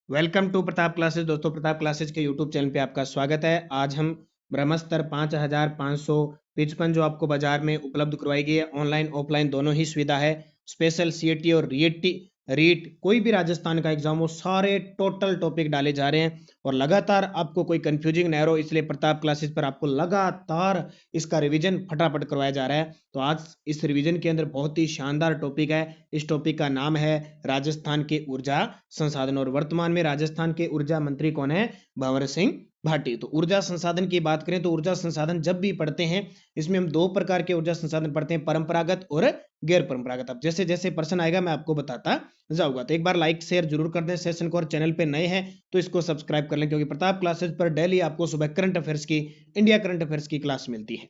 Welcome to Pratap classes. दोस्तों, Pratap classes के YouTube channel पे आपका स्वागत है। आज हम ब्रह्मस्तर 5555 जो आपको बाजार में उपलब्ध करवाई गई है, ऑनलाइन ऑफलाइन दोनों ही सुविधा है। स्पेशल सीएटी और रीट कोई भी राजस्थान का एग्जाम हो, सारे टोटल टॉपिक डाले जा रहे हैं और लगातार आपको कोई कंफ्यूजिंग ना हो, इसलिए प्रताप क्लासेस पर आपको लगातार इसका रिवीजन फटाफट करवाया जा रहा है। तो आज इस रिवीजन के अंदर बहुत ही शानदार टॉपिक है। इस टॉपिक का नाम है राजस्थान के ऊर्जा संसाधन। और वर्तमान में राजस्थान के ऊर्जा मंत्री कौन है? भंवर सिंह भाटी। तो ऊर्जा संसाधन की बात करें तो ऊर्जा संसाधन जब भी पढ़ते हैं, इसमें हम दो प्रकार के ऊर्जा संसाधन पढ़ते हैं, परंपरागत और गैर परंपरागत। अब जैसे जैसे प्रश्न आएगा मैं आपको बताता जाऊंगा। तो एक बार लाइक शेयर जरूर कर दें सेशन को, और चैनल पे नए हैं तो इसको सब्सक्राइब कर लें, क्योंकि प्रताप क्लासेस पर डेली आपको सुबह करंट अफेयर्स की, इंडिया करंट अफेयर्स की क्लास मिलती है।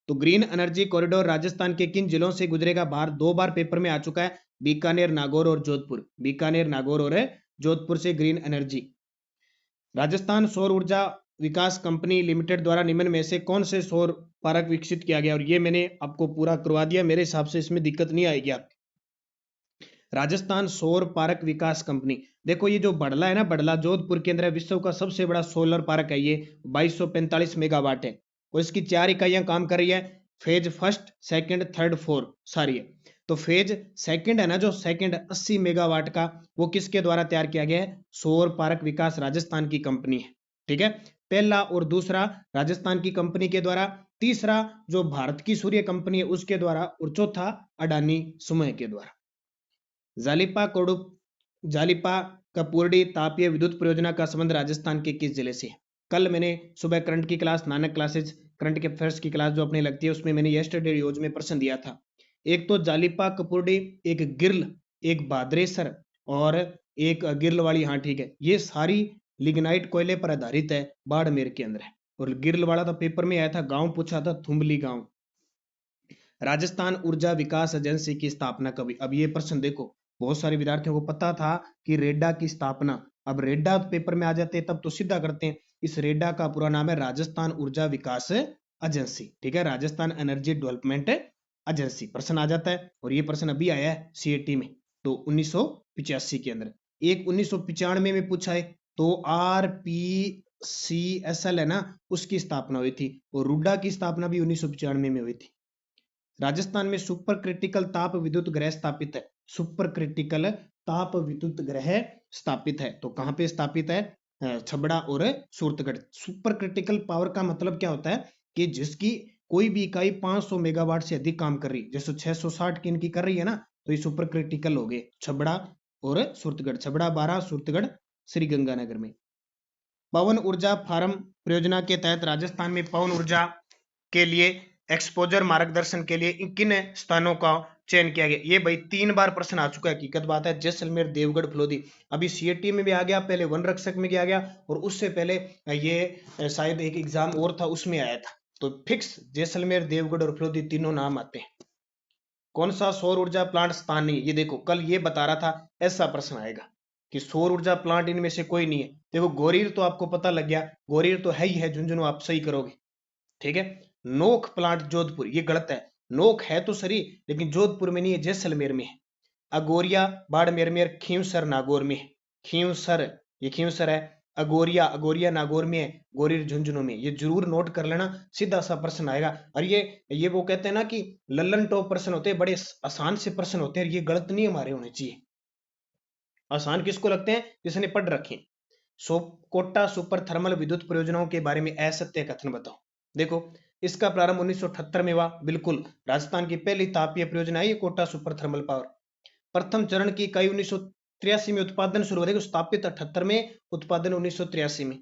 तो ग्रीन एनर्जी कॉरिडोर राजस्थान के किन जिलों से गुजरेगा? बाहर दो बार पेपर में आ चुका है, बीकानेर, नागौर और जोधपुर। बीकानेर, नागौर और जोधपुर से ग्रीन एनर्जी। राजस्थान सौर ऊर्जा विकास कंपनी लिमिटेड द्वारा निम्न में से कौन से सौर पार्क विकसित किया गया? और ये मैंने आपको पूरा करवा दिया, मेरे हिसाब से इसमें दिक्कत नहीं आएगी आपकी। राजस्थान सौर पार्क विकास कंपनी, देखो ये जो बड़ला है ना, बड़ला जोधपुर के अंदर विश्व का सबसे बड़ा सोलर पार्क है। ये 2245 मेगावाट है और इसकी 4 इकाइयां काम कर रही है। Phase first, second, third, four सारी है। तो फेज सेकंड है ना, जो सेकंड 80 मेगावाट का, वो किसके द्वारा तैयार किया गया है? सौर पार्क विकास राजस्थान की कंपनी है। ठीक है, पहला और दूसरा राजस्थान की कंपनी के द्वारा, तीसरा जो भारत की सूर्य कंपनी है उसके द्वारा, और चौथा अडानी समूह के द्वारा। जालिपा कोडु जालिपा कपूरडी तापीय विद्युत परियोजना का संबंध राजस्थान के किस जिले से है? कल मैंने सुबह करंट की क्लास, नानक क्लासेज करंट के अफेयर्स की क्लास जो अपनी लगती है, उसमें मैंने यस्टरडे न्यूज में प्रश्न दिया था। एक तो जालिपा कपूरडी, एक गिरल, एक बादरेसर और एक गिरल वाली, हाँ ठीक है, ये सारी लिग्नाइट कोयले पर आधारित है, बाड़मेर के अंदर है। और गिरल वाला तो पेपर में आया था, गांव पूछा था, थुम्बली गांव। राजस्थान ऊर्जा विकास एजेंसी की स्थापना कभी? अब ये प्रश्न देखो, बहुत सारे विद्यार्थियों को पता था कि रेडा की स्थापना, अब रेडा पेपर में आ जाते हैं तब तो सीधा करते हैं। इस रेडा का पूरा नाम है राजस्थान ऊर्जा विकास एजेंसी। ठीक है, राजस्थान एनर्जी डेवलपमेंट एजेंसी प्रश्न आ जाता है। और ये प्रश्न अभी आया है सीएटी में, तो 1985 के अंदर। एक 1995 में पूछा है, तो RPCSL है ना, उसकी स्थापना हुई थी। और रूडा की स्थापना भी 1995 में हुई थी। राजस्थान में सुपर क्रिटिकल ताप विद्युत ग्रह स्थापित है। सुपर क्रिटिकल ताप विद्युत ग्रह स्थापित है, तो कहां पे स्थापित है? छबड़ा और सूरतगढ़। सुपर क्रिटिकल पावर का मतलब क्या होता है? कि जिसकी कोई भी इकाई 500 मेगावाट से अधिक काम कर रही है, जैसे 660 की इनकी कर रही है ना, तो ये सुपर क्रिटिकल हो गए छबड़ा और सूरतगढ़। छबड़ा 12, सूरतगढ़ श्री गंगानगर में। पवन ऊर्जा फार्म परियोजना के तहत राजस्थान में पवन ऊर्जा के लिए एक्सपोजर मार्गदर्शन के लिए किन स्थानों का चयन किया गया? ये भाई 3 बार प्रश्न आ चुका है, हकीकत बात है। जैसलमेर, देवगढ़, फलोदी। अभी सीएटी में भी आ गया, पहले वन रक्षक में आ गया, और उससे पहले ये शायद एक एग्जाम और था उसमें आया था। तो फिक्स जैसलमेर, देवगढ़ और फलोदी तीनों नाम आते हैं। कौन सा सौर ऊर्जा प्लांट स्थानीय? ये देखो, कल ये बता रहा था, ऐसा प्रश्न आएगा कि सौर ऊर्जा प्लांट इनमें से कोई नहीं है। देखो गोरीर तो आपको पता लग गया, गोरीर तो है ही है, झुंझुनू आप सही करोगे। ठीक है, नोक प्लांट जोधपुर, ये गलत है। नोक है तो सही, लेकिन जोधपुर में नहीं है, जैसलमेर में है। अगोरिया बाड़मेर में, खींवसर नागौर में है। खींवसर, ये खींवसर है। अगोरिया, अगोरिया नागौर में है। गोरीर झुंझुनू में। ये जरूर नोट कर लेना, सीधा सा प्रश्न आएगा। और ये वो कहते हैं ना कि लल्लन टॉप प्रश्न होते हैं, बड़े आसान से प्रश्न होते हैं, ये गलत नहीं हमारे होने चाहिए। आसान किसको लगते हैं? जिसने पढ़ रखे। कोटा सुपर थर्मल विद्युत परियोजनाओं के बारे में असत्य कथन बताओ। देखो, इसका प्रारंभ 1978 में हुआ, बिल्कुल। राजस्थान की पहली तापीय परियोजना है ये कोटा सुपर थर्मल पावर। प्रथम चरण की इकाई 1983 में उत्पादन शुरू हुआ, स्थापित 78 में, उत्पादन 1983 में।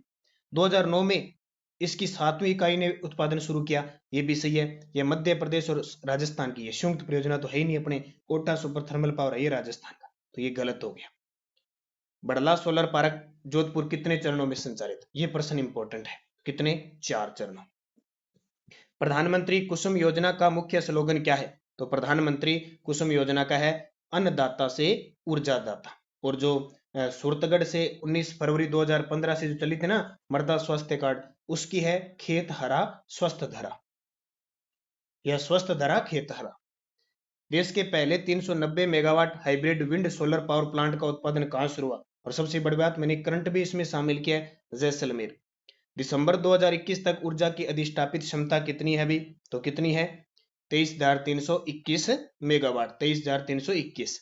2009 में इसकी 7वीं इकाई ने उत्पादन शुरू किया, ये भी सही है। ये मध्य प्रदेश और राजस्थान की, ये संयुक्त परियोजना तो है ही नहीं अपने, कोटा सुपर थर्मल पावर है ये राजस्थान का, तो ये गलत हो गया। बड़ला सोलर पार्क जोधपुर कितने चरणों में संचालित? ये प्रश्न इंपॉर्टेंट है। कितने? 4 चरणों। प्रधानमंत्री कुसुम योजना का मुख्य स्लोगन क्या है? तो प्रधानमंत्री कुसुम योजना का है अन्नदाता से ऊर्जादाता। और जो सूरतगढ़ से 19 फरवरी 2015 से जो चली थी ना, मृदा स्वास्थ्य कार्ड, उसकी है खेत हरा स्वस्थ धरा, यह स्वस्थ धरा खेत हरा। देश के पहले 390 megawatt hybrid wind solar power plant का उत्पादन कहां शुरू हुआ? और सबसे बड़ी बात, मैंने करंट भी इसमें शामिल किया है, जैसलमेर। दिसंबर 2021 तक ऊर्जा की अधिष्ठापित क्षमता कितनी है अभी? तो कितनी है? 23,321 मेगावाट, 23,321।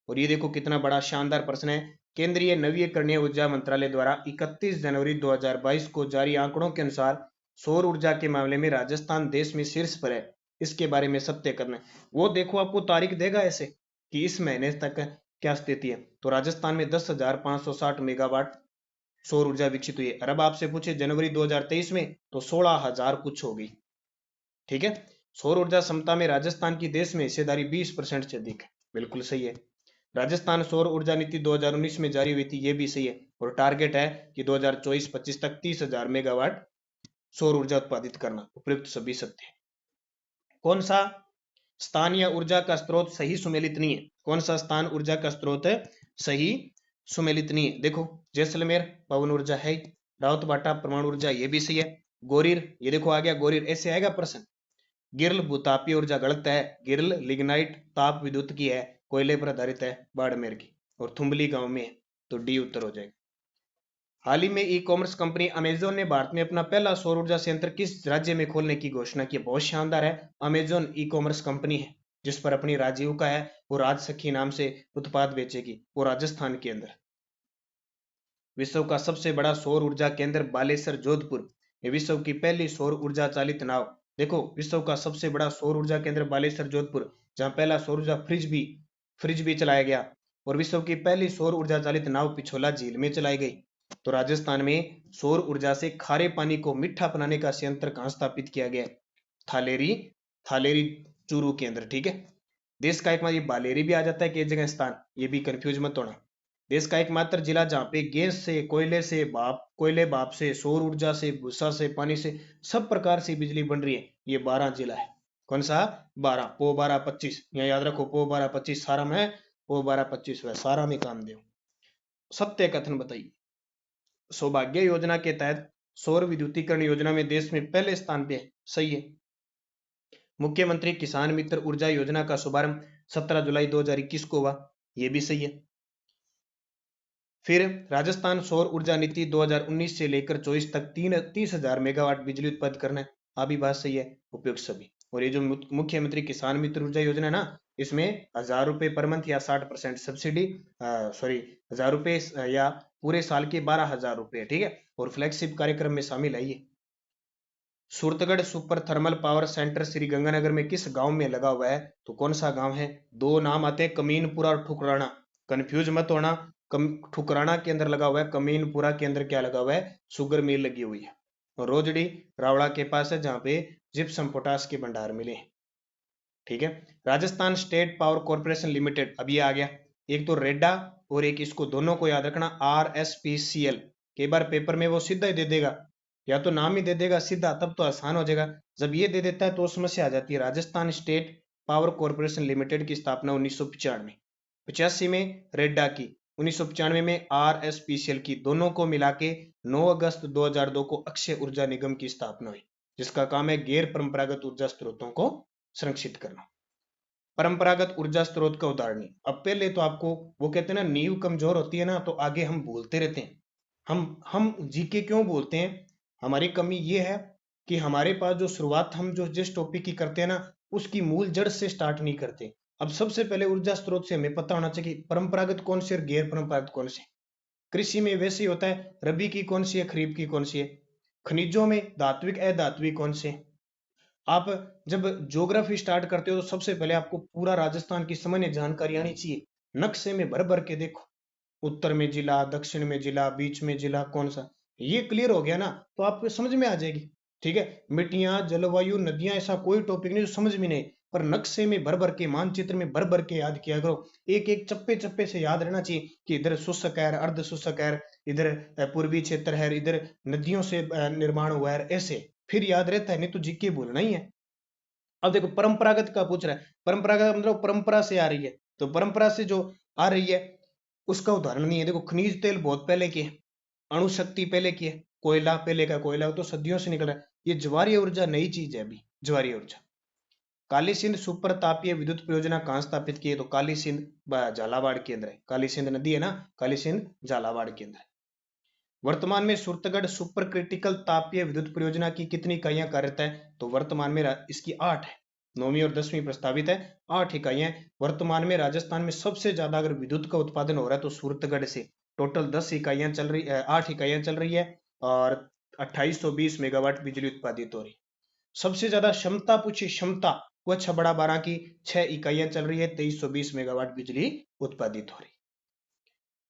और ये देखो कितना बड़ा शानदार प्रश्न है। केंद्रीय नवीकरणीय ऊर्जा मंत्रालय द्वारा 31 जनवरी 2022 को जारी आंकड़ों के अनुसार सौर ऊर्जा के मामले में राजस्थान देश में शीर्ष पर है। इसके बारे में सत्य करना है। वो देखो आपको तारीख देगा ऐसे कि इस महीने तक क्या स्थिति है। तो राजस्थान में 10,560 मेगावाट सौर ऊर्जा विकसित हुई है। और अब आपसे पूछे जनवरी 2023 में, तो 16,000 कुछ हो गई। ठीक है, सौर ऊर्जा क्षमता में राजस्थान की देश में हिस्सेदारी 20% से अधिक है। बिल्कुल सही है। राजस्थान सौर ऊर्जा नीति 2019 में जारी हुई थी, ये भी सही है। और टारगेट है कि 2024-25 तक 30,000 मेगावाट सौर ऊर्जा उत्पादित करना। उपयुक्त सभी सत्य है। कौन सा स्थान या ऊर्जा का स्रोत सही सुमेलित नहीं है? कौन सा स्थान ऊर्जा का स्रोत है सही सुमेलित नहीं है? देखो, जैसलमेर पवन ऊर्जा है, राउतबाटा परमाणु ऊर्जा, ये भी सही है। गोरीर, ये देखो आ गया गोरीर, ऐसे आएगा प्रश्न। गिरल भूतापीय ऊर्जा गलत है। गिरल लिग्नाइट ताप विद्युत की है, कोयले पर आधारित है, बाड़मेर की। और थुम्बली गांव में है, तो डी उत्तर हो जाएगा। हाल ही में ई कॉमर्स कंपनी अमेजोन ने भारत में अपना पहला सौर ऊर्जा संयंत्र किस राज्य में खोलने की घोषणा की? बहुत शानदार है। अमेजोन ई कॉमर्स कंपनी है जिस पर अपनी राजीविका है, वो राजसखी नाम से उत्पाद बेचेगी, वो राजस्थान के अंदर। विश्व का सबसे बड़ा सौर ऊर्जा केंद्र बालेश्वर जोधपुर, ये विश्व की पहली सौर ऊर्जा चालित नाव। देखो, विश्व का सबसे बड़ा सौर ऊर्जा केंद्र बालेश्वर जोधपुर, जहां पहला सौर ऊर्जा फ्रिज भी चलाया गया। और विश्व की पहली सौर ऊर्जा चालित नाव पिछोला झील में चलाई गई। तो राजस्थान में सौर ऊर्जा से खारे पानी को मीठा बनाने का संयंत्र कहाँ स्थापित किया गया? थालेरी थालेरी चूरू के अंदर। ठीक है, देश का एकमात्र, बालेरी भी आ जाता है कि जगह स्थान, ये भी कंफ्यूज मत होना। देश का एकमात्र जिला जहाँ पे गैस से, कोयले भाप से, सौर ऊर्जा से, भूसा से, पानी से, सब प्रकार से बिजली बन रही है, ये 12 जिला है। कौन सा? 12, पो 12 25, यहाँ याद रखो, पो 12 25 सारा में, पो 12 25 वह सारा में काम दे। सत्य कथन बताइए। सौभाग्य योजना के तहत सौर विद्युतीकरण योजना में देश में पहले स्थान पे है, सही है। मुख्यमंत्री किसान मित्र ऊर्जा योजना का शुभारंभ 17 जुलाई 2021 को हुआ, ये भी सही है। फिर राजस्थान सौर ऊर्जा नीति 2019 से लेकर 24 तक 30,000 मेगावाट बिजली उत्पादित करना है, आ भी बात सही है, उपयुक्त सभी। और ये जो मुख्यमंत्री किसान मित्र ऊर्जा योजना है ना, इसमें 1,000 रुपए पर मंथ या 60% सब्सिडी, सॉरी 1,000 रुपए या पूरे साल के 12,000 रुपए। ठीक है, और फ्लैगशिप कार्यक्रम में शामिल है ये। Suratgarh super thermal power centre Shri Ganganagar में किस गांव में लगा हुआ है? तो कौन सा गांव है? दो नाम आते हैं, कमीनपुरा और ठुकराना, कंफ्यूज मत होना। ठुकराना के अंदर लगा हुआ है, कमीनपुरा के अंदर क्या लगा हुआ है? शुगर मिल लगी हुई है। और रोजड़ी रावड़ा के पास है, जहां पे जिप्सम पोटास के भंडार मिले। ठीक है, Rajasthan state power corporation limited, अब ये आ गया। एक तो रेडा और एक इसको, दोनों को याद रखना, RSPCL। कई बार पेपर में वो सीधा ही दे देगा, या तो नाम ही दे देगा सीधा, तब तो आसान हो जाएगा। जब ये दे देता है तो समस्या आ जाती है। Rajasthan state power corporation limited की स्थापना 1995, 85 में रेडा की, 1995 में RSPCL की, दोनों को मिला के 9 अगस्त 2002 को अक्षय ऊर्जा निगम की स्थापना हुई, जिसका काम है गैर परंपरागत ऊर्जा स्रोतों को संरक्षित करना। परंपरागत ऊर्जा स्रोत का उदाहरण। अब पहले तो आपको, वो कहते हैं ना, नींव कमजोर होती है ना, तो आगे हम भूलते रहते हैं। हम जीके क्यों बोलते हैं? हमारी कमी ये है कि हमारे पास जो शुरुआत हम जो जिस टॉपिक की करते हैं ना, उसकी मूल जड़ से स्टार्ट नहीं करते। अब सबसे पहले ऊर्जा स्रोत से हमें पता होना चाहिए कि परंपरागत कौन से और गैर परंपरागत कौन से। कृषि में वैसे ही होता है, रबी की कौन सी है, खरीफ की कौन सी है। खनिजों में धात्विक अधात्विक कौन से। आप जब ज्योग्राफी स्टार्ट करते हो तो सबसे पहले आपको पूरा राजस्थान की सामान्य जानकारी आनी चाहिए। नक्शे में भर भर के देखो, उत्तर में जिला, दक्षिण में जिला, बीच में जिला, कौन सा, ये क्लियर हो गया ना, तो आपको समझ में आ जाएगी। ठीक है, मिट्टियां, जलवायु, नदियां, ऐसा कोई टॉपिक नहीं जो समझ में नहीं, पर नक्शे में भर भर के, मानचित्र में भर भर के याद किया करो। एक एक चप्पे चप्पे से याद रहना चाहिए कि इधर शुष्क है, अर्ध शुष्क है, इधर पूर्वी क्षेत्र है, इधर नदियों से निर्माण हुआ है, ऐसे फिर याद रहता है, नहीं तो जीके बोलना ही है। अब देखो, परंपरागत का पूछ रहा है, परंपरागत मतलब परंपरा से आ रही है, तो परंपरा से जो आ रही है उसका उदाहरण नहीं है। देखो, खनिज तेल बहुत पहले की है, अणु शक्ति पहले की है, कोयला पहले का, कोयला तो सदियों से निकल रहा है। ये ज्वारीय ऊर्जा नई चीज है, अभी ज्वारीय ऊर्जा। काली सिंध सुपर तापीय विद्युत परियोजना कहाँ स्थापित की है? तो काली सिंध झालावाड़ के अंदर है। काली सिंध नदी है ना, काली सिंध झालावाड़ के अंदर है। वर्तमान में सूरतगढ़ सुपर क्रिटिकल तापीय विद्युत परियोजना की कितनी इकाइयां कार्यरत है? तो वर्तमान में इसकी 8 है। 9वीं और 10वीं प्रस्तावित है, 8 इकाइयां। वर्तमान में राजस्थान में सबसे ज्यादा अगर विद्युत का उत्पादन हो रहा है तो सूरतगढ़ से टोटल 10 इकाइयां चल रही है, 8 इकाइयां चल रही है और 2820 मेगावाट बिजली उत्पादित हो रही। सबसे ज्यादा क्षमता पूछी, क्षमता वह छबड़ा बारह की 6 इकाइयां चल रही है, 2320 मेगावाट बिजली उत्पादित हो रही।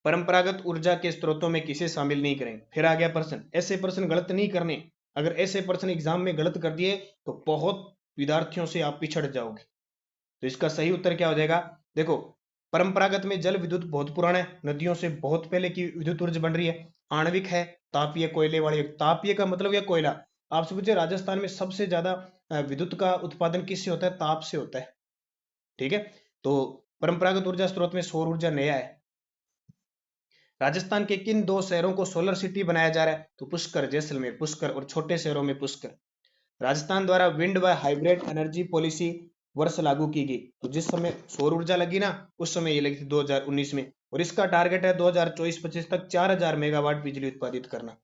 परंपरागत ऊर्जा के स्रोतों में किसे शामिल नहीं करेंगे? फिर आ गया प्रश्न, ऐसे प्रश्न गलत नहीं करने। अगर ऐसे प्रश्न एग्जाम में गलत कर दिए तो बहुत विद्यार्थियों से आप पिछड़ जाओगे। तो इसका सही उत्तर क्या हो जाएगा? देखो, परंपरागत में जल विद्युत बहुत पुराना है, नदियों से बहुत पहले की विद्युत ऊर्जा बन रही है। आणविक है, तापीय कोयले वाली। तापीय का मतलब यह कोयला। आपसे पूछे राजस्थान में सबसे ज्यादा विद्युत का उत्पादन किससे होता है? ताप से होता है। ठीक है, तो परंपरागत ऊर्जा स्रोत में सौर ऊर्जा नया है। राजस्थान के किन 2 शहरों को सोलर सिटी बनाया जा रहा है? तो पुष्कर, जैसलमेर। पुष्कर और छोटे शहरों में पुष्कर। राजस्थान द्वारा विंड व हाइब्रिड एनर्जी पॉलिसी वर्ष लागू की गई। तो जिस समय सौर ऊर्जा लगी ना, उस समय ये लगी थी 2019 में, और इसका टारगेट है 2024-25 तक 4000 मेगावाट बिजली उत्पादित करना।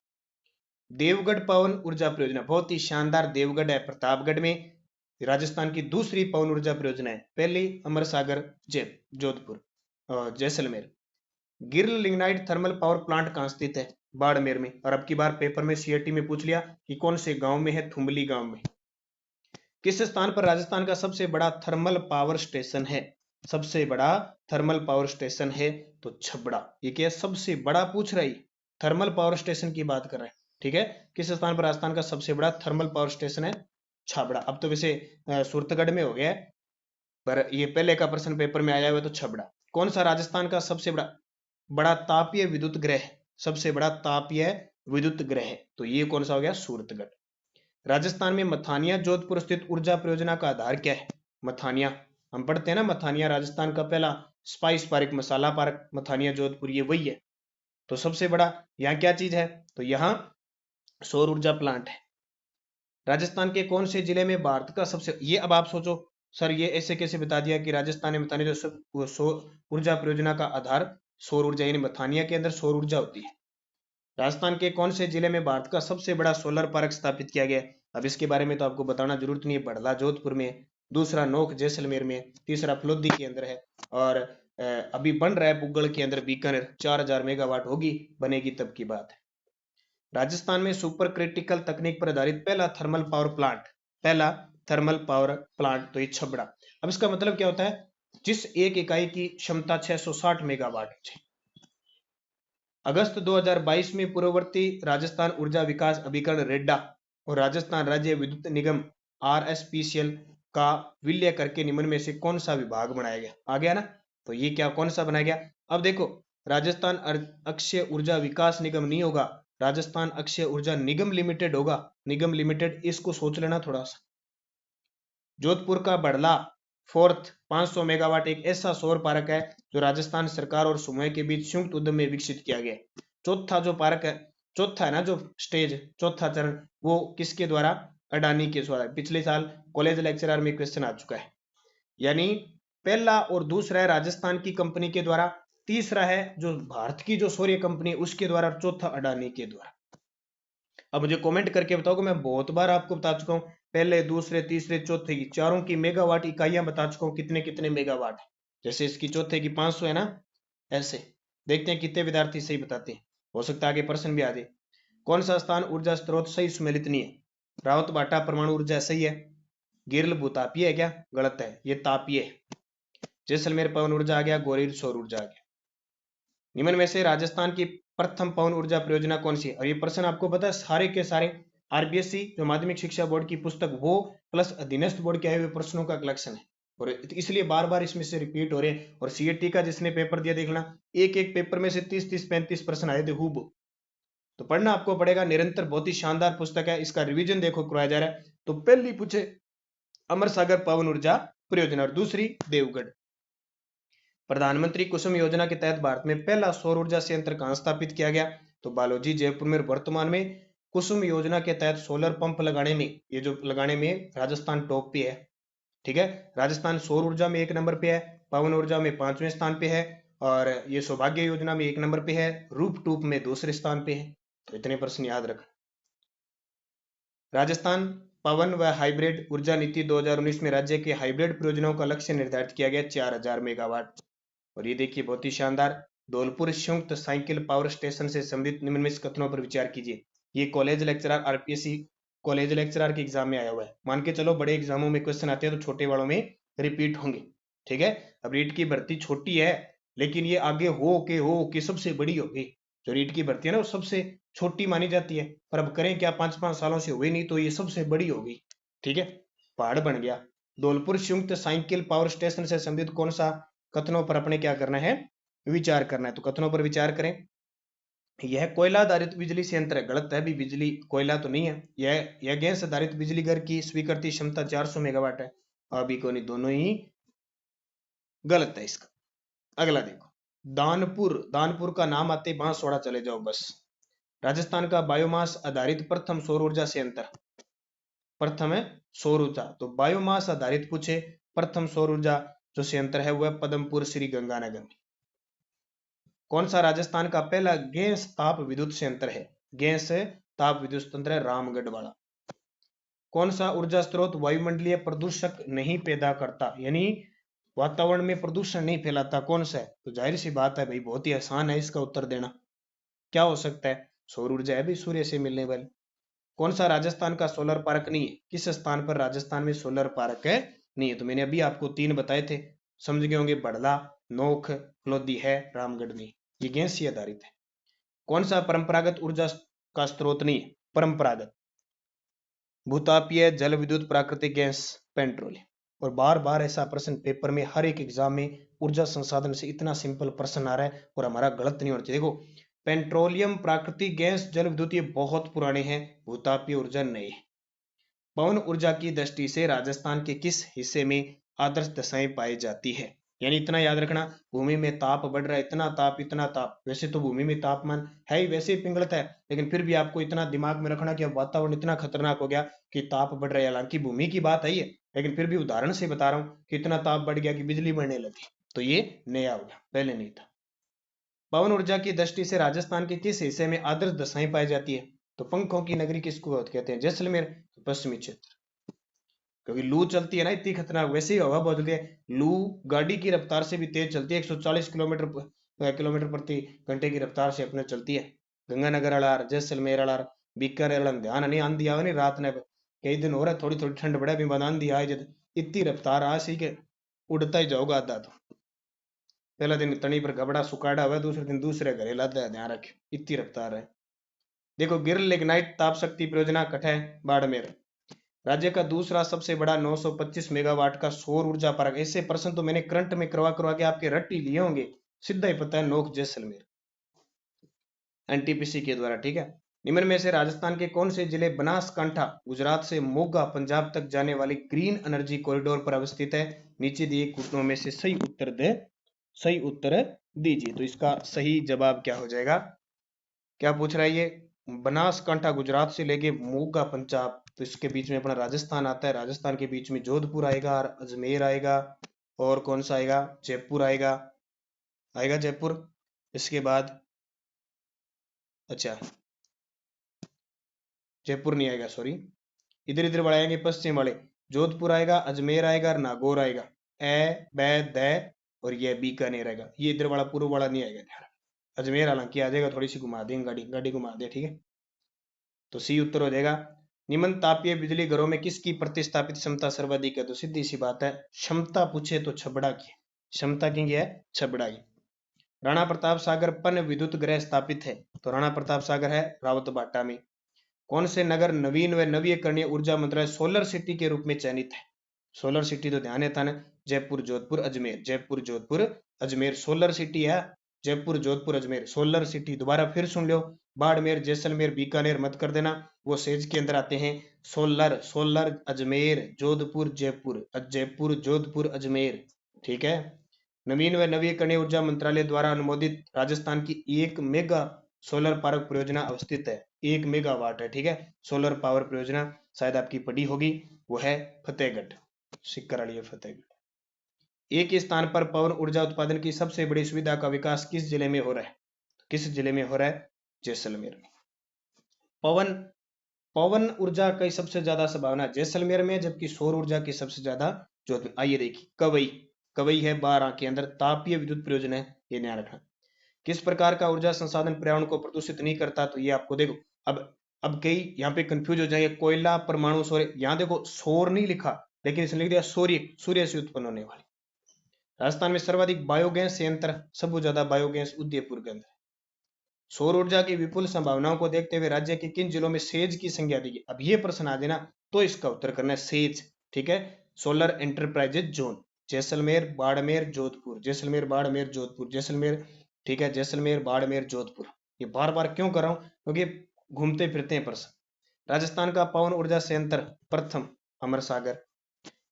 देवगढ़ पवन ऊर्जा परियोजना बहुत ही शानदार, देवगढ़ है प्रतापगढ़ में, राजस्थान की दूसरी पवन ऊर्जा परियोजना है। पहली Amar Sagar Jodhpur Jaisalmer. Giral lignite thermal power plant कहाँ स्थित है? बाड़मेर में। और अब की बार पेपर में सीएटी में पूछ लिया कि कौन से गांव में है? थुमली गांव में। किस स्थान पर राजस्थान का सबसे बड़ा थर्मल पावर स्टेशन है? सबसे बड़ा थर्मल पावर स्टेशन है तो छबड़ा। ये क्या सबसे बड़ा पूछ रहा है? थर्मल पावर स्टेशन की बात कर रहा है। ठीक है, किस स्थान पर राजस्थान का सबसे बड़ा थर्मल पावर स्टेशन है? छबड़ा। अब तो वैसे सूरतगढ़ में हो गया है, पर ये पहले का प्रश्न पेपर में आया हुआ तो छबड़ा। कौन सा राजस्थान का सबसे बड़ा तापीय विद्युत ग्रह? सबसे बड़ा तापीय विद्युत ग्रह, तो ये कौन सा हो गया? सूरतगढ़। राजस्थान में मथानिया जोधपुर स्थित ऊर्जा परियोजना का आधार क्या है? मथानिया, हम पढ़ते हैं ना, मथानिया राजस्थान का पहला स्पाइस पार्क, मसाला पार्क मथानिया जोधपुर, ये वही है। तो सबसे बड़ा यहाँ क्या चीज है? तो यहाँ सौर ऊर्जा प्लांट है। राजस्थान के कौन से जिले में भारत का सबसे, ये अब आप सोचो सर ये ऐसे कैसे बता दिया कि राजस्थान में मथानिया जो सौर ऊर्जा परियोजना का आधार सौर ऊर्जा, यानी मथानिया के अंदर सौर ऊर्जा होती है। राजस्थान के कौन से जिले में भारत का सबसे बड़ा सोलर पार्क स्थापित किया गया? अब इसके बारे में तो आपको बताना जरूरत नहीं है, बढ़ला जोधपुर में, दूसरा नोक जैसलमेर में, तीसरा फलोदी के अंदर है, और अभी बन रहा है बुग्गल के अंदर, बीकानेर। 4000 मेगावाट होगी, बनेगी तब की बात है। राजस्थान में सुपर क्रिटिकल तकनीक पर आधारित पहला थर्मल पावर प्लांट तो ये छबड़ा। अब इसका मतलब क्या होता है? जिस एक इकाई की क्षमता 660 मेगावाट है। अगस्त 2022 में पूर्ववर्ती राजस्थान ऊर्जा विकास अभिकरण रेड्डा और राजस्थान राज्य विद्युत निगम आरएसपीसीएल का विलय करके निम्न में से कौन सा विभाग बनाया गया? आ गया ना, तो ये क्या कौन सा बनाया गया? अब देखो, राजस्थान अक्षय ऊर्जा विकास निगम नहीं होगा, राजस्थान अक्षय ऊर्जा निगम लिमिटेड होगा। निगम लिमिटेड, इसको सोच लेना थोड़ा सा। जोधपुर का बड़ला फोर्थ 500 मेगावाट एक ऐसा सौर पार्क है जो राजस्थान सरकार और समूह के बीच संयुक्त उद्यम में विकसित किया गया। चौथा जो पार्क है, चौथा है ना जो स्टेज, चौथा चरण, वो किसके द्वारा? अडानी के द्वारा। पिछले साल कॉलेज लेक्चरर में क्वेश्चन आ चुका है। यानी पहला और दूसरा है राजस्थान की कंपनी के द्वारा, तीसरा है जो भारत की जो सौर्य कंपनी उसके द्वारा, और चौथा अडानी के द्वारा। अब मुझे कमेंट करके बताओ कि मैं बहुत बार आपको बता चुका हूं, पहले दूसरे तीसरे चौथे की चारों की मेगावाट इकाइयां बता चुका हूं, कितने कितने मेगावाट है। जैसे इसकी चौथे की 500 है ना, ऐसे देखते हैं कितने विद्यार्थी सही बताते हैं, हो सकता है आगे प्रश्न भी आ जाए। कौन सा स्थान ऊर्जा स्रोत सही सुमेलित नहीं है? रावत बाटा परमाणु ऊर्जा सही है। गिरल भूतापीय है क्या? गलत है, ये तापीय है। जैसलमेर पवन ऊर्जा आ गया, गोरीर सौर ऊर्जा आ गया। निम्न में से राजस्थान की प्रथम पवन ऊर्जा परियोजना कौन सी है? और ये प्रश्न आपको पता है सारे के सारे आरबीएससी जो माध्यमिक शिक्षा बोर्ड की पुस्तक, वो प्लस अधीनस्थ बोर्ड के आए हुए प्रश्नों का कलेक्शन है, और इसलिए बार बार इसमें से रिपीट हो रहे हैं। और सीएटी का जिसने पेपर दिया देखना, एक एक पेपर में से 30-35 प्रश्न आए थे हूब। तो पढ़ना आपको पड़ेगा निरंतर, बहुत ही शानदार पुस्तक है, इसका रिवीजन देखो करवाया जा रहा है। तो पहली पूछे अमर सागर पवन ऊर्जा परियोजना, और दूसरी देवगढ़। प्रधानमंत्री कुसुम योजना के तहत भारत में पहला सौर ऊर्जा संयंत्र कहां स्थापित किया गया? तो बालोजी जयपुर में। वर्तमान में कुसुम योजना के तहत सोलर पंप लगाने में, ये जो लगाने में राजस्थान टॉप पे है। ठीक है। राजस्थान सौर ऊर्जा में 1 नंबर पे है, पवन ऊर्जा में 5वें स्थान पे है, और ये सौभाग्य योजना में 1 नंबर पे है, रूप टूप में दूसरे स्थान पे है। तो इतने प्रश्न याद रखना। राजस्थान पवन व हाइब्रिड ऊर्जा नीति 2019 में राज्य के हाइब्रिड परियोजनाओं का लक्ष्य निर्धारित किया गया 4000 मेगावाट। और ये देखिए बहुत ही शानदार, धौलपुर संयुक्त साइकिल पावर स्टेशन से संबंधित निम्नलिखित कथनों पर विचार कीजिए। ये college lecturer RPSC college lecturer के एग्जाम में आया हुआ है। मान के चलो बड़े एग्जामों में क्वेश्चन आते हैं तो छोटे वालों में रिपीट होंगे। ठीक है, अब रीट की भर्ती छोटी है, लेकिन ये आगे हो के सबसे बड़ी होगी। जो रीट की भर्ती है ना वो सबसे छोटी मानी जाती है, पर अब करें क्या, 5-5 सालों से हुई नहीं, तो ये सबसे बड़ी होगी। ठीक है, पहाड़ बन गया। धौलपुर संयुक्त साइकिल पावर स्टेशन से संबंधित कौन सा कथनों पर अपने क्या करना है, विचार करना है। तो कथनों पर विचार करें। यह कोयला आधारित बिजली संयंत्र है, गलत है, भी बिजली कोयला तो नहीं है। यह गैस आधारित बिजली घर की स्वीकृति क्षमता 400 मेगावाट है। अभी को नहीं, दोनों ही गलत है इसका। अगला देखो, दानपुर, दानपुर का नाम आते बांसवाड़ा चले जाओ बस। राजस्थान का बायोमास आधारित प्रथम सौर ऊर्जा संयंत्र, प्रथम है सौर ऊर्जा, तो बायोमास आधारित पूछे प्रथम सौर ऊर्जा जो संयंत्र है वह पदमपुर श्री गंगानगर में। कौन सा राजस्थान का पहला गैस ताप विद्युत संयंत्र है, गैस ताप विद्युत संयंत्र है रामगढ़ वाला। कौन सा ऊर्जा स्रोत वायुमंडलीय प्रदूषक नहीं पैदा करता, यानी वातावरण में प्रदूषण नहीं फैलाता, कौन सा है? तो जाहिर सी बात है भाई, बहुत ही आसान है इसका उत्तर देना। क्या हो सकता है? सौर ऊर्जा है भाई, सूर्य से मिलने वाली। कौन सा राजस्थान का सोलर पार्क नहीं है, किस स्थान पर राजस्थान में सोलर पार्क है नहीं है? तो मैंने अभी आपको 3 बताए थे, समझ गए होंगे, बड़ला, नोख, लोधी है, रामगढ़ नहीं। ये गैस ही आधारित है। कौन सा परंपरागत ऊर्जा का स्रोत नहीं है, परंपरागत? भूतापीय, जल विद्युत, प्राकृतिक गैस, पेट्रोलियम। और बार बार ऐसा प्रश्न पेपर में हर एक एग्जाम में ऊर्जा संसाधन से इतना सिंपल प्रश्न आ रहा है, और हमारा गलत नहीं होना चाहिए। देखो, पेट्रोलियम, प्राकृतिक गैस, जल विद्युत ये बहुत पुराने हैं, भूतापीय ऊर्जा नए है। पवन ऊर्जा की दृष्टि से राजस्थान के किस हिस्से में आदर्श दशाएं पाई जाती है? यानी इतना याद रखना, भूमि में ताप बढ़ रहा है, इतना ताप इतना ताप। वैसे तो भूमि में तापमान है ही वैसे ही पिघलता है, लेकिन फिर भी आपको इतना दिमाग में रखना कि अब वातावरण इतना खतरनाक हो गया कि ताप बढ़ रहा है। हालांकि भूमि की बात है, लेकिन फिर भी उदाहरण से बता रहा हूँ कि इतना ताप बढ़ गया कि बिजली बढ़ने लगी। तो ये नया हो गया, पहले नहीं था। पवन ऊर्जा की दृष्टि से राजस्थान के किस हिस्से में आदर्श दशाएं पाई जाती है? तो पंखों की नगरी किसको कहते हैं? जैसलमेर, पश्चिमी क्षेत्र। क्योंकि लू चलती है ना इतनी खतरनाक, वैसे ही हवा बदलती है। लू गाड़ी की रफ्तार से भी तेज चलती है, 140 किलोमीटर प्रति घंटे की रफ्तार से अपने चलती है। गंगानगर अलार, जैसलमेर अलार, बीकानेर अलार, ध्यान नहीं आंधी आवे नहीं रात ने, कई दिन हो रहा है, थोड़ी थोड़ी ठंड बढ़े भी बाद आंधी आए जब, इतनी रफ्तार आ सी के उड़ता ही जाओगा आधा तो। पहला दिन तनी पर घबड़ा सुकाड़ा हुआ, दूसरे दिन दूसरे घरे लादा है, ध्यान रखे, इतनी रफ्तार है। देखो, गिर लिग्नाइट ताप शक्ति परियोजना कठै बाड़मेर, राज्य का दूसरा सबसे बड़ा 925 मेगावाट का सौर ऊर्जा पार्क। ऐसे प्रश्न तो मैंने करंट में करवा करवा के आपके रट ही लिए होंगे, सीधा ही पता है, नोक जैसलमेर, एनटीपीसी के द्वारा। ठीक है, निम्न में से राजस्थान के कौन से जिले बनासकांठा गुजरात से मोगा पंजाब तक जाने वाली ग्रीन एनर्जी कॉरिडोर पर अवस्थित है? नीचे दिए कथनों में से सही उत्तर दीजिए। तो इसका सही जवाब क्या हो जाएगा? क्या पूछ रहा है ये? बनासकांठा गुजरात से लेके मोगा पंजाब, तो इसके बीच में अपना राजस्थान आता है। राजस्थान के बीच में जोधपुर आएगा, और अजमेर आएगा, और कौन सा आएगा? जयपुर आएगा, आएगा जयपुर। इसके बाद अच्छा, जयपुर नहीं आएगा, सॉरी, इधर इधर वाले आएंगे, पश्चिम वाले। जोधपुर आएगा, अजमेर आएगा, और नागौर आएगा, ए बै दै, और ये बीकानेर आएगा। ये इधर वाला पूर्व वाला नहीं आएगा ध्यान। अजमेर हालांकि आ जाएगा, थोड़ी सी घुमा देंगे, गाड़ी गाड़ी घुमा दे। ठीक है, तो सी उत्तर हो जाएगा। निम्न तापीय बिजली घरों में किसकी प्रतिस्थापित क्षमता सर्वाधिक है? तो सीधी सी बात है, क्षमता पूछे तो छबड़ा की क्षमता की है, छबड़ा की। राणा प्रताप सागर पन विद्युत गृह स्थापित है? तो राणा प्रताप सागर है रावतबाटा में। कौन से नगर नवीन व नवीकरणीय ऊर्जा मंत्रालय सोलर सिटी के रूप में चयनित है? सोलर सिटी तो ध्यान है था ना, जयपुर जोधपुर अजमेर, जयपुर जोधपुर अजमेर सोलर सिटी है। जयपुर जोधपुर अजमेर सोलर सिटी, दोबारा फिर सुन लो, बाड़मेर जैसलमेर बीकानेर मत कर देना, वो सेज के अंदर आते हैं। Solar solar Ajmer Jodhpur Jaipur, Jaipur Jodhpur Ajmer. ठीक है, नवीन व नवीकरणीय ऊर्जा मंत्रालय द्वारा अनुमोदित राजस्थान की 1 मेगा सोलर पार्क परियोजना अवस्थित है, 1 मेगावाट है। ठीक है, सोलर पावर परियोजना शायद आपकी पड़ी होगी, वो है फतेहगढ़। सिक्कर फतेहगढ़। एक ही स्थान पर पवन ऊर्जा उत्पादन की सबसे बड़ी सुविधा का विकास किस जिले में हो रहा है? किस जिले में हो रहा है? जैसलमेर में। पवन पवन ऊर्जा की सबसे ज्यादा संभावना जैसलमेर में, जबकि सौर ऊर्जा की सबसे ज्यादा जोधपुर। आइए देखिए, कवई कवई है 12 के अंदर, तापीय विद्युत प्रयोजन है, ये ध्यान रखना। किस प्रकार का ऊर्जा संसाधन पर्यावरण को प्रदूषित नहीं करता? तो ये आपको देखो, अब कई यहाँ पे कंफ्यूज हो जाएंगे, कोयला, परमाणु, सौर। यहाँ देखो सौर नहीं लिखा, लेकिन इसने लिख दिया सूर्य, सूर्य से उत्पन्न होने वाली। राजस्थान में सर्वाधिक बायोगैस संयंत्र, सबसे ज्यादा बायोगैस उदयपुर के अंदर। सौर ऊर्जा की विपुल संभावनाओं को देखते हुए राज्य के किन जिलों में सेज की संख्या दी गई? अब ये प्रश्न आ देना तो इसका उत्तर करना है सेज, ठीक है। Solar enterprises zone, Jaisalmer, Barmer, Jodhpur, Jaisalmer, Barmer, Jodhpur, Jaisalmer, ठीक है, जैसलमेर, बाड़मेर, जोधपुर। ये बार बार क्यों कर रहा हूं? क्योंकि घूमते फिरते हैं प्रश्न। राजस्थान का पवन ऊर्जा संयंत्र प्रथम अमर सागर।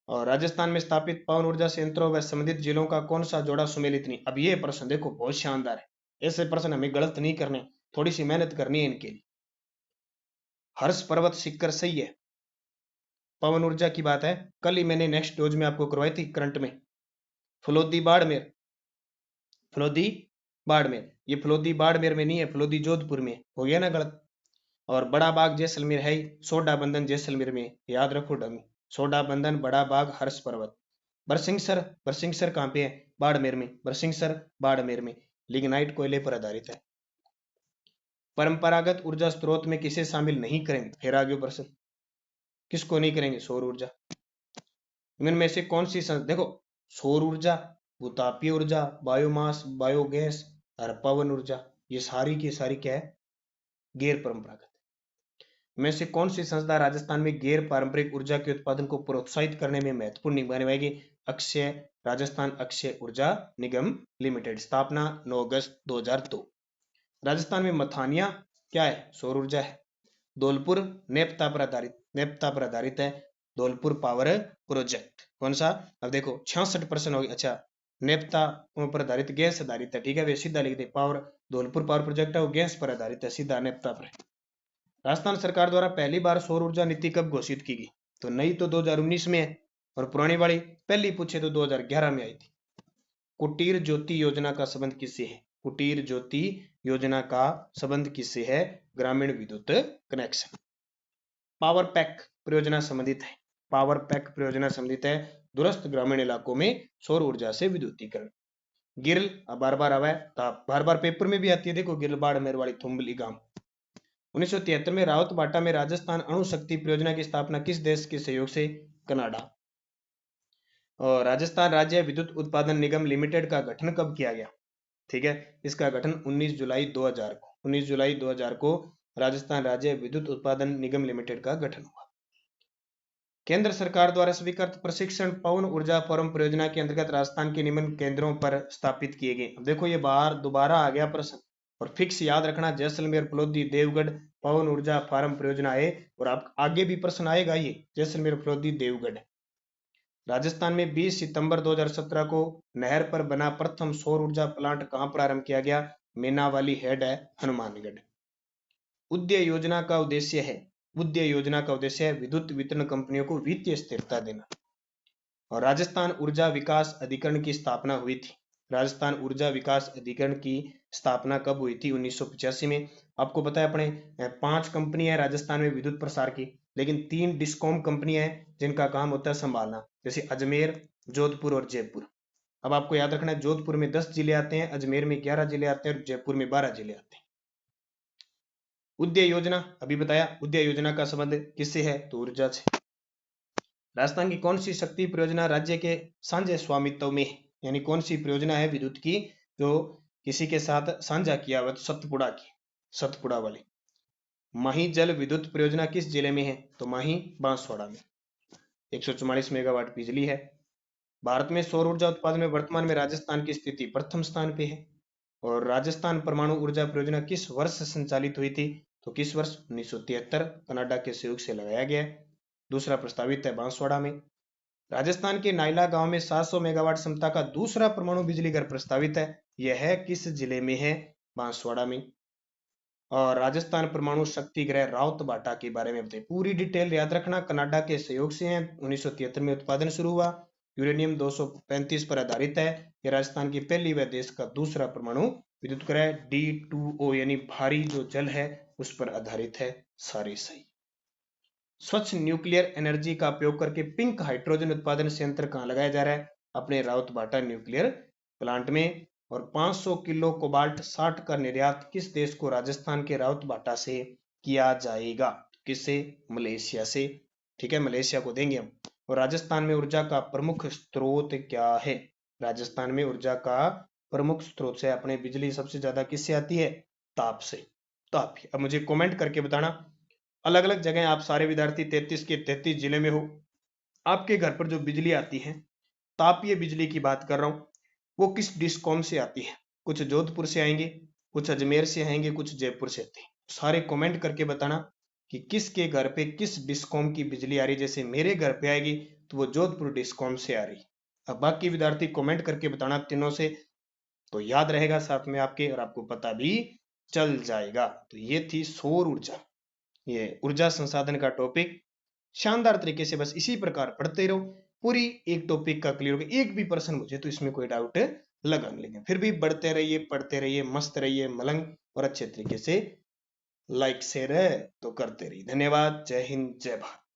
और राजस्थान में स्थापित पवन ऊर्जा संयंत्रों व संबंधित जिलों का कौन सा जोड़ा सुमेलित नहीं? अब ये प्रश्न देखो बहुत शानदार है, ऐसे प्रश्न हमें गलत नहीं करने, थोड़ी सी मेहनत करनी है इनके लिए। हर्ष पर्वत सिक्कर सही है, पवन ऊर्जा की बात है। कल ही मैंने नेक्स्ट डोज में आपको करवाई थी करंट में। फलोदी बाड़मेर, फलोदी बाड़मेर, ये फलोदी बाड़मेर में नहीं है, फलोदी जोधपुर में, हो गया ना गलत। और बड़ा बाग जैसलमेर है, सोडा बंधन जैसलमेर में, याद रखो डमी। सोडा बंधन, बड़ा बाग, हर्ष पर्वत। बरसिंगसर, बरसिंगसर कहाँ पे है? बाड़मेर में, बरसिंगसर बाड़मेर में, लिग्नाइट कोयले पर आधारित है। परंपरागत ऊर्जा स्रोत में किसे शामिल नहीं करेंगे? फिर आगे प्रश्न, किसको नहीं करेंगे? सौर ऊर्जा। इनमें से कौन सी देखो, सौर ऊर्जा, भूतापीय ऊर्जा, बायोमास, बायोगैस और पवन ऊर्जा, ये सारी की सारी क्या है? गैर परंपरागत। में से कौन सी संस्था राजस्थान में गैर पारंपरिक ऊर्जा के उत्पादन को प्रोत्साहित करने में महत्वपूर्ण भूमिका निभाएगी? अक्षय, राजस्थान अक्षय ऊर्जा निगम लिमिटेड, स्थापना 9 अगस्त 2002। राजस्थान में मथानिया क्या है? सौर ऊर्जा है। धौलपुर नेपता पर आधारित, नेपता पर आधारित है धौलपुर पावर प्रोजेक्ट। कौन सा? अब देखो 66% हो गया। अच्छा, नेपता पर आधारित, गैस आधारित है, ठीक है, वे सीधा लिख दे। पावर, धौलपुर पावर प्रोजेक्ट है वो गैस पर आधारित है, सीधा नेपता पर। राजस्थान सरकार द्वारा पहली बार सौर ऊर्जा नीति कब घोषित की गई? तो नई तो 2019 में है, और पुरानी वाली पहली पूछे तो 2011 में आई थी। कुटीर ज्योति योजना का संबंध किससे है? कुटीर ज्योति योजना का संबंध किससे है? ग्रामीण विद्युत कनेक्शन। पावर पैक परियोजना संबंधित है, पावर पैक परियोजना संबंधित है दूरस्थ ग्रामीण इलाकों में सौर ऊर्जा से विद्युतीकरण। गिरल, बार बार आवा है, बार बार पेपर में भी आती है, देखो गिरल बाड़मेर वाली थुम्बली गांव। 1973 में रावत बाटा में राजस्थान अणु शक्ति परियोजना की स्थापना किस देश के सहयोग से? कनाडा। और राजस्थान राज्य विद्युत उत्पादन निगम लिमिटेड का गठन कब किया गया? ठीक है, इसका गठन 19 जुलाई 2000 को, 19 जुलाई 2000 को राजस्थान राज्य विद्युत उत्पादन निगम लिमिटेड का गठन हुआ। केंद्र सरकार द्वारा स्वीकृत प्रशिक्षण पवन ऊर्जा फोरम परियोजना के अंतर्गत राजस्थान के निम्न केंद्रों पर स्थापित किए गए। अब देखो ये बार दोबारा आ गया प्रश्न, और फिक्स याद रखना, जैसलमेर, फलोदी, देवगढ़ पवन ऊर्जा फार्म परियोजना है, और आप आगे भी प्रश्न आएगा ये, जैसलमेर, फलोदी, देवगढ़। राजस्थान में 20 सितंबर 2017 को नहर पर बना प्रथम सौर ऊर्जा प्लांट कहां प्रारंभ किया गया? मेनावाली हेड है, हनुमानगढ़। उद्य योजना का उद्देश्य है, उद्य योजना का उद्देश्य है विद्युत वितरण कंपनियों को वित्तीय स्थिरता देना। और राजस्थान ऊर्जा विकास अधिकरण की स्थापना हुई थी। राजस्थान ऊर्जा विकास अधिकरण की स्थापना कब हुई थी? 1985 में। आपको पता है अपने 5 कंपनी है राजस्थान में विद्युत प्रसार की, लेकिन 3 डिस्कॉम कंपनी है जिनका काम होता है संभालना, जैसे अजमेर, जोधपुर और जयपुर। अब आपको याद रखना है, जोधपुर में 10 जिले आते हैं, अजमेर में 11 जिले आते हैं और जयपुर में 12 जिले आते हैं। उद्य योजना अभी बताया, उद्य योजना का संबंध किससे है? तो ऊर्जा से। राजस्थान की कौन सी शक्ति परियोजना राज्य के साझे स्वामित्व में है? यानी कौन सी परियोजना है विद्युत की जो किसी के साथ साझा किया हुआ? सतपुड़ा की, सतपुड़ा वाली। माही जल विद्युत परियोजना किस जिले में है? तो माही बांसवाड़ा में, 144 मेगावाट बिजली है। भारत में सौर ऊर्जा उत्पादन में वर्तमान में राजस्थान की स्थिति प्रथम स्थान पे है। और राजस्थान परमाणु ऊर्जा परियोजना किस वर्ष संचालित हुई थी? तो किस वर्ष? 1973, कनाडा के सहयोग से लगाया गया है। दूसरा प्रस्तावित है बांसवाड़ा में। राजस्थान के नाइला गांव में 700 मेगावाट क्षमता का दूसरा परमाणु बिजली घर प्रस्तावित है, यह किस जिले में है? बांसवाड़ा में। और राजस्थान परमाणु शक्ति गृह रावतभाटा के बारे में बताइए। पूरी डिटेल याद रखना। कनाडा के सहयोग से है, 1973 में उत्पादन शुरू हुआ, यूरेनियम 235 पर आधारित है। यह राजस्थान की पहली व देश का दूसरा परमाणु विद्युत ग्रह D2O यानी भारी जो जल है उस पर आधारित है। सारे सही। स्वच्छ न्यूक्लियर एनर्जी का उपयोग करके पिंक हाइड्रोजन उत्पादन संयंत्र कहाँ लगाया जा रहा है? अपने रावतभाटा न्यूक्लियर प्लांट में। और 500 किलो कोबाल्ट 60 का निर्यात किस देश को राजस्थान के रावतभाटा से किया जाएगा? किससे? मलेशिया से। ठीक है, मलेशिया को देंगे हम। और राजस्थान में ऊर्जा का प्रमुख स्रोत क्या है? राजस्थान में ऊर्जा का प्रमुख स्रोत से अपने बिजली सबसे ज्यादा किससे आती है? ताप से। ताप। अब मुझे कमेंट करके बताना, अलग अलग जगह आप सारे विद्यार्थी 33 के 33 जिले में हो, आपके घर पर जो बिजली आती है, तापीय बिजली की बात कर रहा हूं, वो किस डिस्कॉम से आती है? कुछ जोधपुर से आएंगे, कुछ अजमेर से आएंगे, कुछ जयपुर से आते हैं। सारे कमेंट करके बताना कि किसके घर पे किस डिस्कॉम की बिजली आ रही है। जैसे मेरे घर पे आएगी तो वो जोधपुर डिस्कॉम से आ रही। अब बाकी विद्यार्थी कमेंट करके बताना तीनों से, तो याद रहेगा साथ में आपके और आपको पता भी चल जाएगा। तो ये थी सौर ऊर्जा, ये ऊर्जा संसाधन का टॉपिक। शानदार तरीके से बस इसी प्रकार पढ़ते रहो, पूरी एक टॉपिक का क्लियर हो गया। एक भी पर्सन मुझे तो इसमें कोई डाउट लगा नहीं, लेकिन फिर भी बढ़ते रहिए, पढ़ते रहिए, मस्त रहिए, मलंग और अच्छे तरीके से लाइक शेयर है तो करते रहिए। धन्यवाद। जय हिंद, जय भारत।